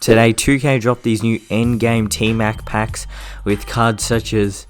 Today 2K dropped these new endgame T-Mac packs with cards such as,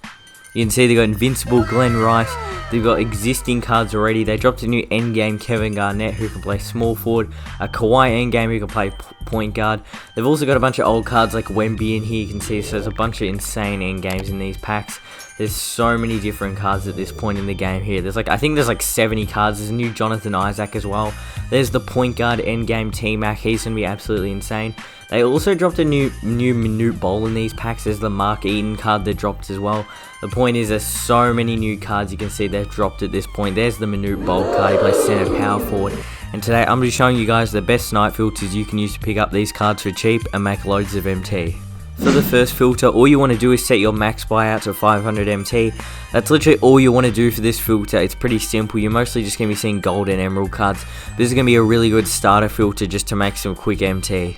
you can see they got Invincible Glenn Rice, they've got existing cards already. They dropped a new endgame Kevin Garnett who can play small forward, a Kawhi endgame who can play point guard. They've also got a bunch of old cards like Wemby in here, you can see, so there's a bunch of insane endgames in these packs. There's so many different cards at this point in the game here. I think there's like 70 cards. There's a new Jonathan Isaac as well. There's the point guard endgame T-Mac. He's going to be absolutely insane. They also dropped a new Minute Bowl in these packs. There's the Mark Eaton card that dropped as well. The point is there's so many new cards you can see they've dropped at this point. There's the Minute Bowl card. He plays center power forward. And today I'm going to be showing you guys the best Snipe filters you can use to pick up these cards for cheap and make loads of MT. For the first filter, all you want to do is set your max buyout to 500 MT. That's literally all you want to do for this filter. It's pretty simple. You're mostly just going to be seeing gold and emerald cards. This is going to be a really good starter filter just to make some quick MT.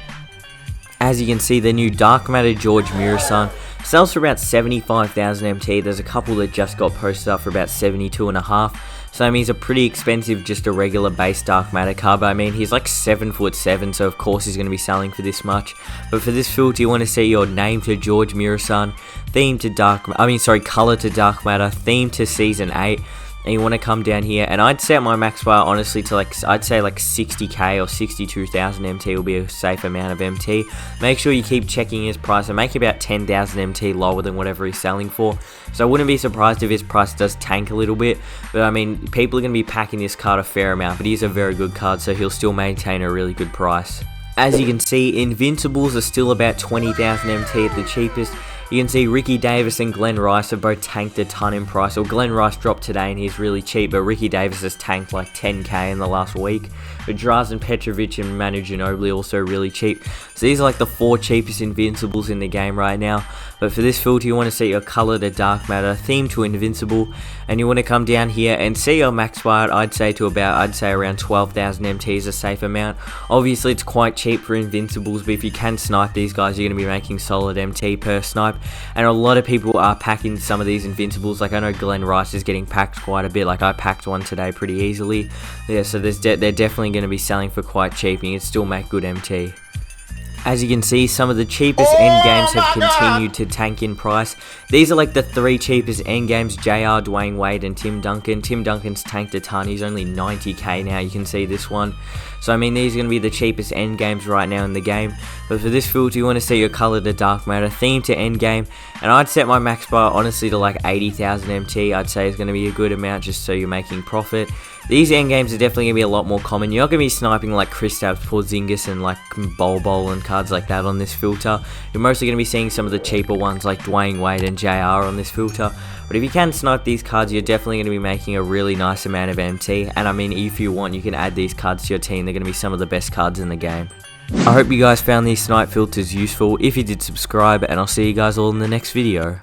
As you can see, the new Dark Matter George Murasan sells for about 75,000 MT. There's a couple that just got posted up for about 72.5. So I mean, he's a pretty expensive, just a regular base Dark Matter card, but I mean, he's like 7'7", so of course he's going to be selling for this much. But for this filter, you want to set your name to George Murasan, theme to color to Dark Matter, theme to Season 8, and you want to come down here, and I'd set my max bar honestly to I'd say 60k or 62,000 MT will be a safe amount of MT. Make sure you keep checking his price and make about 10,000 MT lower than whatever he's selling for. So I wouldn't be surprised if his price does tank a little bit, but I mean, people are going to be packing this card a fair amount, but he's a very good card, so he'll still maintain a really good price. As you can see, Invincibles are still about 20,000 MT at the cheapest. You can see Ricky Davis and Glenn Rice have both tanked a ton in price. Well, Glenn Rice dropped today and he's really cheap, but Ricky Davis has tanked like 10k in the last week. But Drazen Petrovic and Manu Ginobili also really cheap. So these are like the 4 cheapest Invincibles in the game right now. But for this filter, you want to set your color to Dark Matter, theme to Invincible, and you want to come down here and set your max buyout. I'd say around 12,000 MT is a safe amount. Obviously, it's quite cheap for Invincibles, but if you can snipe these guys, you're going to be making solid MT per snipe. And a lot of people are packing some of these Invincibles. Like I know Glenn Rice is getting packed quite a bit. Like I packed one today pretty easily. Yeah, so they're definitely going to be selling for quite cheap, and you can still make good MT. As you can see, some of the cheapest endgames have continued to tank in price. These are like the 3 cheapest endgames: JR, Dwayne Wade, and Tim Duncan. Tim Duncan's tanked a ton. He's only 90k now. You can see this one. So I mean, these are going to be the cheapest endgames right now in the game. But for this filter, you want to set your color to Dark Matter, theme to endgame, and I'd set my max bar honestly to like 80,000 MT. I'd say is going to be a good amount just so you're making profit. These endgames are definitely going to be a lot more common. You're not going to be sniping like Kristaps Porzingis and like Bol and cards like that on this filter. You're mostly going to be seeing some of the cheaper ones like Dwayne Wade and JR on this filter. But if you can snipe these cards, you're definitely going to be making a really nice amount of MT. And I mean, if you want, you can add these cards to your team. They're going to be some of the best cards in the game. I hope you guys found these snipe filters useful. If you did, subscribe, and I'll see you guys all in the next video.